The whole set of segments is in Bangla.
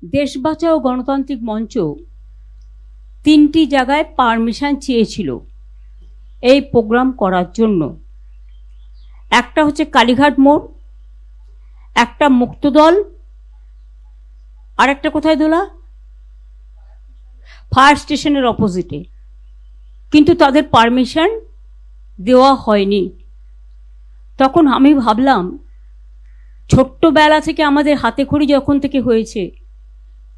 দেশ বাঁচাও গণতান্ত্রিক মঞ্চ 3টি জায়গায় পারমিশন চেয়েছিল এই প্রোগ্রাম করার জন্য। একটা হচ্ছে কালীঘাট মোড়, একটা মুক্তদল, আর একটা কোথায় দোলা, ফায়ার স্টেশনের অপোজিটে। কিন্তু তাদের পারমিশন দেওয়া হয়নি। তখন আমি ভাবলাম, ছোট্টবেলা থেকে আমাদের হাতে খড়ি যখন থেকে হয়েছে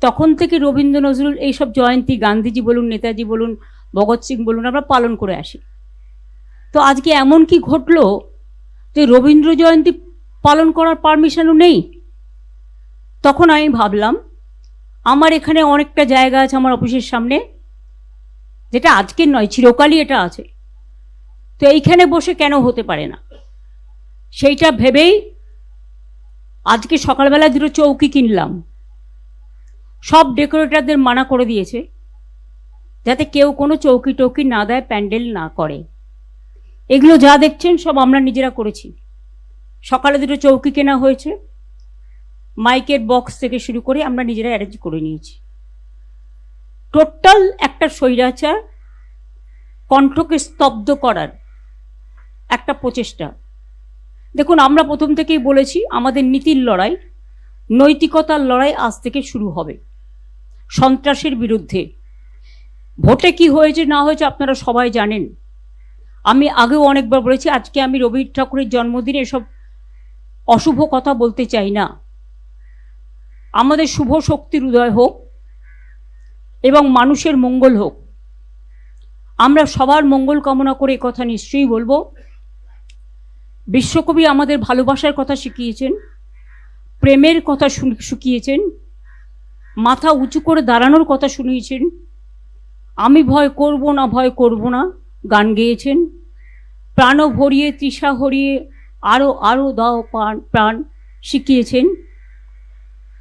তখন থেকে রবীন্দ্র নজরুল এইসব জয়ন্তী, গান্ধীজি বলুন, নেতাজি বলুন, ভগৎ সিং বলুন, আমরা পালন করে আসি। তো আজকে এমন কি ঘটলো যে রবীন্দ্র জয়ন্তী পালন করার পারমিশনও নেই? তখন আমি ভাবলাম, আমার এখানে অনেকটা জায়গা আছে আমার অফিসের সামনে, যেটা আজকের নয়, চিরকালই এটা আছে। তো এইখানে বসে কেন হতে পারে না, সেইটা ভেবেই আজকে সকালবেলা 2টো চৌকি কিনলাম। সব ডেকোরেটরদের মানা করে দিয়েছে যাতে কেউ কোনো চৌকি টৌকি না দেয়, প্যান্ডেল না করে। এগুলো যা দেখছেন সব আমরা নিজেরা করেছি। সকালে 2টো চৌকি কেনা হয়েছে, মাইকের বক্স থেকে শুরু করে আমরা নিজেরা অ্যারেঞ্জ করে নিয়েছি। টোটাল একটা স্বৈরাচার কণ্ঠকে স্তব্ধ করার একটা প্রচেষ্টা। দেখুন, আমরা প্রথম থেকেই বলেছি আমাদের নীতির লড়াই, নৈতিকতার লড়াই আজ থেকে শুরু হবে সন্ত্রাসের বিরুদ্ধে। ভোটে কি হয়েছে না হয়েছে আপনারা সবাই জানেন। আমি আগেও অনেকবার বলেছি, আজকে আমি রবি ঠাকুরের জন্মদিনে এসব অশুভ কথা বলতে চাই না। আমাদের শুভ শক্তির উদয় হোক এবং মানুষের মঙ্গল হোক। আমরা সবার মঙ্গল কামনা করে কথা নিশ্চয়ই বলবো। বিশ্বকবি আমাদের ভালোবাসার কথা শিখিয়েছেন, প্রেমের কথা শিখিয়েছেন, মাথা উঁচু করে দাঁড়ানোর কথা শুনিয়েছেন, আমি ভয় করব না, ভয় করব না গান গেয়েছেন, প্রাণ ভরিয়ে তৃষা হরিয়ে আরো আরো দাও প্রাণ শিখিয়েছেন।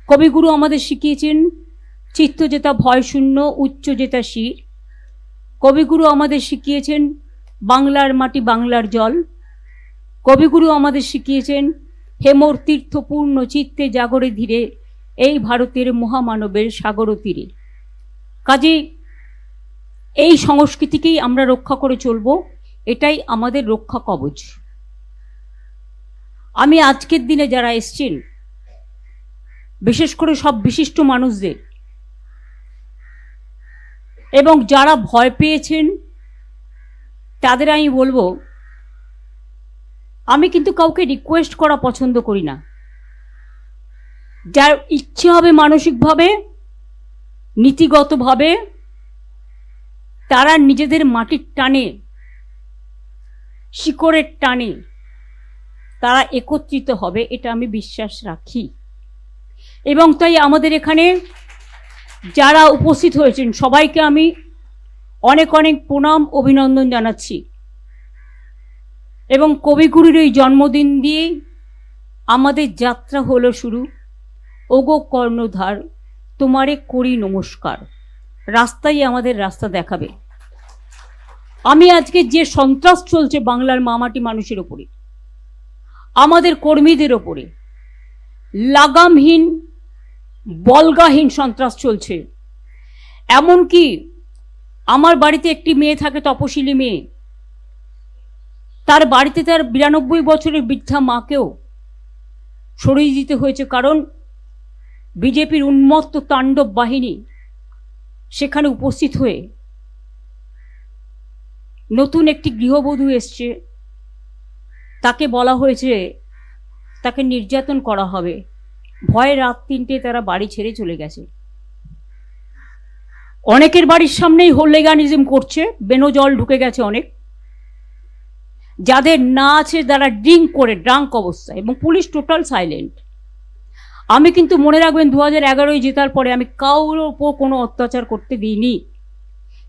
কবিগুরু আমাদের শিখিয়েছেন চিত্ত যেতা ভয় শূন্য, উচ্চ যেতা শির। কবিগুরু আমাদের শিখিয়েছেন বাংলার মাটি বাংলার জল। কবিগুরু আমাদের শিখিয়েছেন হেমর তীর্থপূর্ণ চিত্তে জাগরে ধীরে, এই ভারতের মহামানবের সাগর তীরে। কাজে এই সংস্কৃতিকেই আমরা রক্ষা করে চলব, এটাই আমাদের রক্ষা কবচ। আমি আজকের দিনে যারা এসছেন, বিশেষ করে সব বিশিষ্ট মানুষদের, এবং যারা ভয় পেয়েছেন তাদের আমি বলবো, আমি কিন্তু কাউকে রিকোয়েস্ট করা পছন্দ করি না। যার ইচ্ছে হবে মানসিকভাবে, নীতিগতভাবে, তারা নিজেদের মাটির টানে, শিকড়ের টানে তারা একত্রিত হবে, এটা আমি বিশ্বাস রাখি। এবং তাই আমাদের এখানে যারা উপস্থিত হয়েছেন সবাইকে আমি অনেক অনেক প্রণাম, অভিনন্দন জানাচ্ছি। এবং কবিগুরুর এই জন্মদিন দিয়ে আমাদের যাত্রা হলো শুরু। ওগো কর্ণধার তোমারে করি নমস্কার, রাস্তাই আমাদের রাস্তা দেখাবে। আমি আজকে যে সন্ত্রাস চলছে বাংলার মামাটি মানুষের ওপরে, আমাদের কর্মীদের ওপরে লাগামহীন বলগাহীন সন্ত্রাস চলছে। এমনকি আমার বাড়িতে একটি মেয়ে থাকে, তপশিলি মেয়ে, তার বাড়িতে তার 92 বছরের বৃদ্ধা মাকেও সরিয়ে দিতে হয়েছে, কারণ বিজেপির উন্মত্ত তাণ্ডব বাহিনী সেখানে উপস্থিত হয়ে নতুন একটি গৃহবধূ এসছে, তাকে বলা হয়েছে তাকে নির্যাতন করা হবে। ভয়ে রাত 3টে তারা বাড়ি ছেড়ে চলে গেছে। অনেকের বাড়ির সামনেই হোলিগানিজম করছে, বেনো জল ঢুকে গেছে অনেক। যাদের না আছে তারা ড্রিঙ্ক করে, ড্রাঙ্ক অবস্থায়, এবং পুলিশ টোটাল সাইলেন্ট। আমি কিন্তু মনে রাখবেন 2011 জেতার পরে আমি কারোর ওপর কোনো অত্যাচার করতে দিইনি।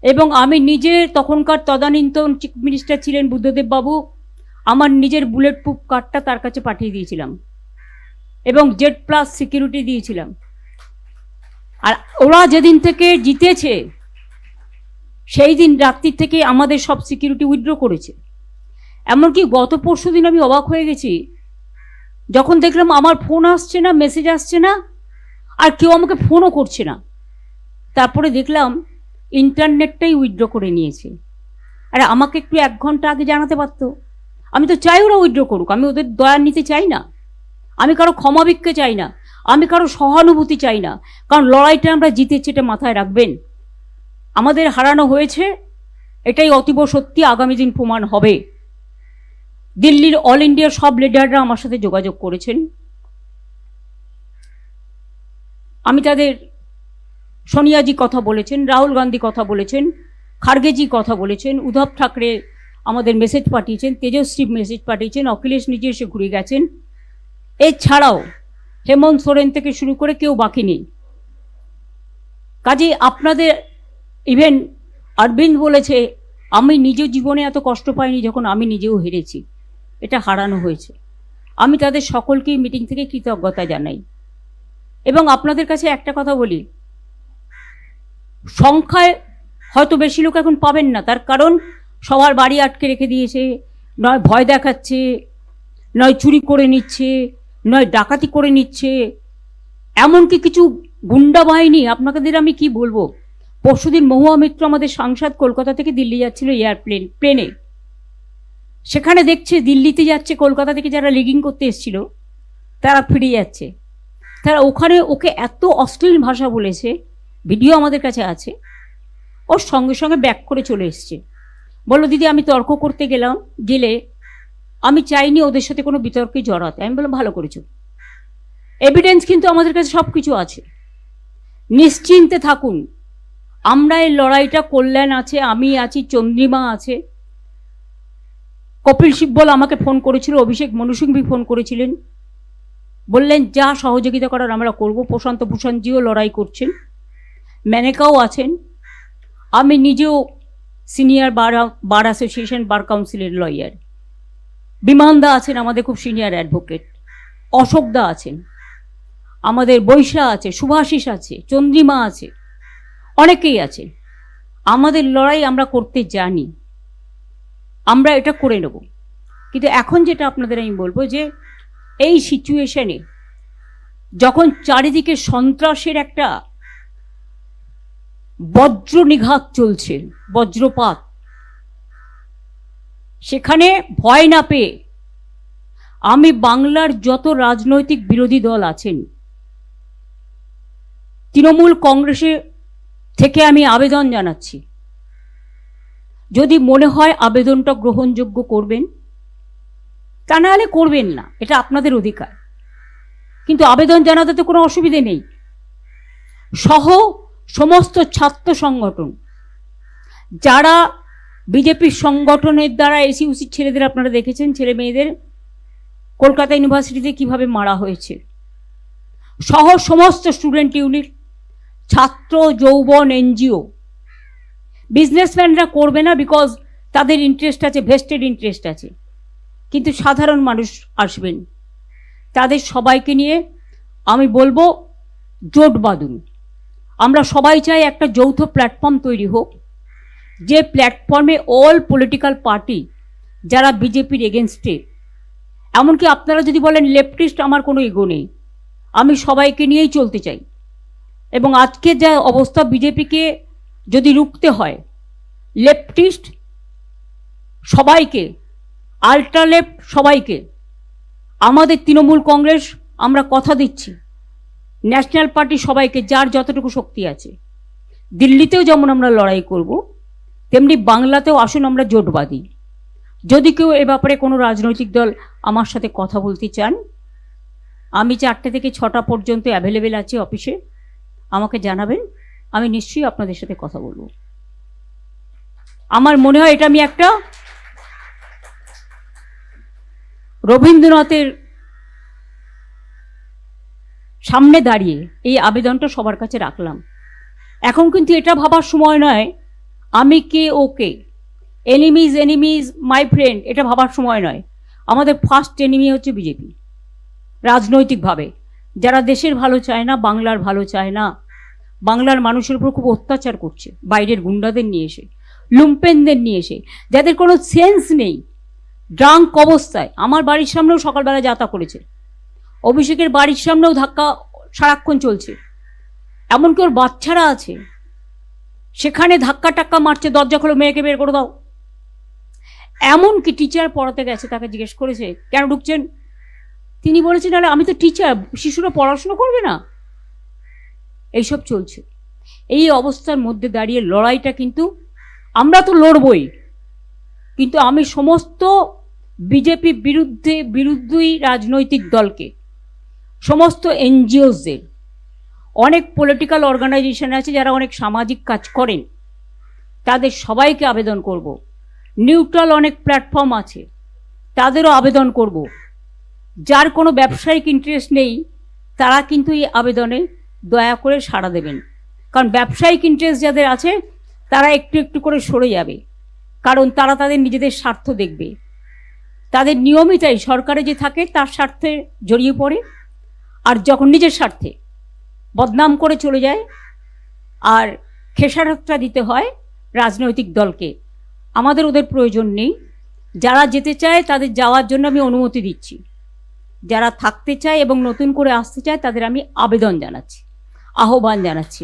এবং আমি নিজে, তখনকার তদানীন্তন চিফ মিনিস্টার ছিলেন বুদ্ধদেব বাবু, আমার নিজের বুলেট প্রুফ কার্ডটা তার কাছে পাঠিয়ে দিয়েছিলাম এবং Z+ সিকিউরিটি দিয়েছিলাম। আর ওরা যেদিন থেকে জিতেছে সেই দিন রাত্রি থেকে আমাদের সব সিকিউরিটি উইথড্র করেছে। এমনকি গত পরশু দিন আমি অবাক হয়ে গেছি যখন দেখলাম আমার ফোন আসছে না, মেসেজ আসছে না, আর কেউ আমাকে ফোনও করছে না। তারপরে দেখলাম ইন্টারনেটটাই উইথড্র করে নিয়েছে। আরে আমাকে একটু 1 ঘন্টা আগে জানাতে পারতো। আমি তো চাই ওরা উইথড্র করুক, আমি ওদের দয়া নিতে চাই না, আমি কারো ক্ষমা ভিক্ষে চাই না, আমি কারো সহানুভূতি চাই না। কারণ লড়াইটা আমরা জিতেছি, এটা মাথায় রাখবেন। আমাদের হারানো হয়েছে, এটাই অতীব সত্যি, আগামী দিন প্রমাণ হবে। দিল্লির অল ইন্ডিয়ার সব লিডাররা আমার সাথে যোগাযোগ করেছেন। আমি তাদের, সোনিয়াজি কথা বলেছেন, রাহুল গান্ধী কথা বলেছেন, খার্গেজি কথা বলেছেন, উদ্ধব ঠাকরে আমাদের মেসেজ পাঠিয়েছেন, তেজস্বী মেসেজ পাঠিয়েছেন, অখিলেশ নিজে এসে ঘুরে গেছেন। এছাড়াও হেমন্ত সোরেন থেকে শুরু করে কেউ বাকি নেই। কাজে আপনাদের, ইভেন অরবিন্দ বলেছে, আমি নিজের জীবনে এত কষ্ট পাইনি যখন আমি নিজেও হেরেছি, এটা হারানো হয়েছে। আমি তাদের সকলকেই মিটিং থেকে কৃতজ্ঞতা জানাই। এবং আপনাদের কাছে একটা কথা বলি, সংখ্যায় হয়তো বেশি লোক এখন পাবেন না, তার কারণ সবার বাড়ি আটকে রেখে দিয়েছে, নয় ভয় দেখাচ্ছে, নয় চুরি করে নিচ্ছে, নয় ডাকাতি করে নিচ্ছে, এমনকি কিছু গুন্ডা বাহিনী। আপনাদের আমি কি বলবো, পরশুদিন মহুয়া মিত্র আমাদের সাংসদ কলকাতা থেকে দিল্লি যাচ্ছিল প্লেনে, সেখানে দেখছে দিল্লিতে যাচ্ছে, কলকাতা থেকে যারা লিগিং করতে এসেছিল তারা ফিরে যাচ্ছে। তারা ওখানে ওকে এত অশ্লীল ভাষা বলেছে, ভিডিও আমাদের কাছে আছে, ওর সঙ্গে সঙ্গে ব্যাক করে চলে এসছে। বললো দিদি আমি তর্ক করতে গেলে আমি চাইনি ওদের সাথে কোনো বিতর্কে জড়াতে। আমি বললাম ভালো করেছো, এভিডেন্স কিন্তু আমাদের কাছে সব কিছু আছে, নিশ্চিন্তে থাকুন। আমরা এই লড়াইটা, কল্যাণ আছে, আমি আছি, চন্দ্রিমা আছে, কপিল সিব্বল আমাকে ফোন করেছিল, অভিষেক মনু সিংভি ফোন করেছিলেন, বললেন যা সহযোগিতা করার আমরা করব। প্রশান্ত ভূষণজিও লড়াই করছেন, মেনেকাও আছেন, আমি নিজেও সিনিয়র বার অ্যাসোসিয়েশন বার কাউন্সিলের লয়ার, বিমানদা আছেন আমাদের খুব সিনিয়র অ্যাডভোকেট, অশোকদা আছেন, আমাদের বৈশা আছে, শুভাশিস আছে, চন্দ্রিমা আছে, অনেকেই আছেন। আমাদের লড়াই আমরা করতে জানি, আমরা এটা করে নেব। কিন্তু এখন যেটা আপনাদের আমি বলবো যে এই সিচুয়েশনে যখন চারিদিকে সন্ত্রাসের একটা বজ্র নিঘাত চলছে, বজ্রপাত, সেখানে ভয় না পেয়ে আমি বাংলার যত রাজনৈতিক বিরোধী দল আছেন, তৃণমূল কংগ্রেসে থেকে আমি আবেদন জানাচ্ছি, যদি মনে হয় আবেদনটা গ্রহণযোগ্য করবেন, তা নাহলে করবেন না, এটা আপনাদের অধিকার। কিন্তু আবেদন জানাতে তো কোনো অসুবিধে নেই। সহ সমস্ত ছাত্র সংগঠন, যারা বিজেপির সংগঠনের দ্বারা এসইউসি ছেলেদের আপনারা দেখেছেন, ছেলে মেয়েদের কলকাতা ইউনিভার্সিটিতে কিভাবে মারা হয়েছে, সহ সমস্ত স্টুডেন্ট ইউনিট, ছাত্র যৌবন, এনজিও, বিজনেসম্যানরা করবে না, বিকজ তাদের ইন্টারেস্ট আছে, ভেস্টেড ইন্টারেস্ট আছে, কিন্তু সাধারণ মানুষ আসবেন। তাদের সবাইকে নিয়ে আমি বলবো জোট বাঁধুন। আমরা সবাই চাই একটা যৌথ প্ল্যাটফর্ম তৈরি হোক, যে প্ল্যাটফর্মে অল পলিটিক্যাল পার্টি যারা বিজেপির এগেনস্টে, এমনকি আপনারা যদি বলেন লেফটিস্ট, আমার কোনো ইগো নেই, আমি সবাইকে নিয়েই চলতে চাই। এবং আজকে যা অবস্থা, বিজেপিকে যদি রুখতে হয়, লেফটিস্ট সবাইকে, আল্ট্রা লেফট সবাইকে, আমাদের তৃণমূল কংগ্রেস আমরা কথা দিচ্ছি, ন্যাশনাল পার্টি সবাইকে, যার যতটুকু শক্তি আছে, দিল্লিতেও যেমন আমরা লড়াই করব, তেমনি বাংলাতেও আসুন আমরা জোট বাঁধি। যদি কেউ এ ব্যাপারে কোনো রাজনৈতিক দল আমার সাথে কথা বলতে চান, আমি 4টে থেকে 6টা পর্যন্ত অ্যাভেলেবেল আছি অফিসে, আমাকে জানাবেন, আমি নিশ্চয়ই আপনাদের সাথে কথা বলবো। আমার মনে হয় এটা আমি একটা রবীন্দ্রনাথের সামনে দাঁড়িয়ে এই আবেদনটা সবার কাছে রাখলাম। এখন কিন্তু এটা ভাবার সময় নয় আমি কে ওকে, এনিমিজ মাই ফ্রেন্ড, এটা ভাবার সময় নয়। আমাদের ফার্স্ট এনিমি হচ্ছে বিজেপি, রাজনৈতিকভাবে যারা দেশের ভালো চায় না, বাংলার ভালো চায় না, বাংলার মানুষের উপর খুব অত্যাচার করছে, বাইরের গুন্ডাদের নিয়ে এসে, লুম্পেনদের নিয়ে এসে, যাদের কোনো সেন্স নেই, ড্রাঙ্ক অবস্থায়। আমার বাড়ির সামনেও সকালবেলা যাতা করেছে, অভিষেকের বাড়ির সামনেও ধাক্কা সারাক্ষণ চলছে, এমনকি ওর বাচ্চারা আছে, সেখানে ধাক্কা টাক্কা মারছে, দরজা খোলো, মেয়েকে বের করে দাও। এমনকি টিচার পড়াতে গেছে, তাকে জিজ্ঞেস করেছে কেন ঢুকছেন, তিনি বলেছেন আরে আমি তো টিচার, শিশুরা পড়াশোনা করবে না। এইসব চলছে। এই অবস্থার মধ্যে দাঁড়িয়ে লড়াইটা কিন্তু আমরা তো লড়বই, কিন্তু আমি সমস্ত বিজেপি বিরুদ্ধী রাজনৈতিক দলকে, সমস্ত এনজিওসদের, অনেক পলিটিক্যাল অর্গানাইজেশন আছে যারা অনেক সামাজিক কাজ করেন, তাদের সবাইকে আবেদন করব, নিউট্রাল অনেক প্ল্যাটফর্ম আছে তাদেরও আবেদন করব, যার কোনো ব্যবসায়িক ইন্টারেস্ট নেই তারা কিন্তু এই আবেদনে দয়া করে সাড়া দেবেন। কারণ ব্যবসায়িক ইন্টারেস্ট যাদের আছে তারা একটু একটু করে সরে যাবে, কারণ তারা তাদের নিজেদের স্বার্থ দেখবে। তাদের নিয়মিতই সরকারে যে থাকে তার স্বার্থে জড়িয়ে পড়ে, আর যখন নিজের স্বার্থে বদনাম করে চলে যায় আর খেসারতটা দিতে হয় রাজনৈতিক দলকে। আমাদের ওদের প্রয়োজন নেই। যারা যেতে চায় তাদের যাওয়ার জন্য আমি অনুমতি দিচ্ছি, যারা থাকতে চায় এবং নতুন করে আসতে চায় তাদের আমি আবেদন জানাচ্ছি, আহ্বান জানাচ্ছি।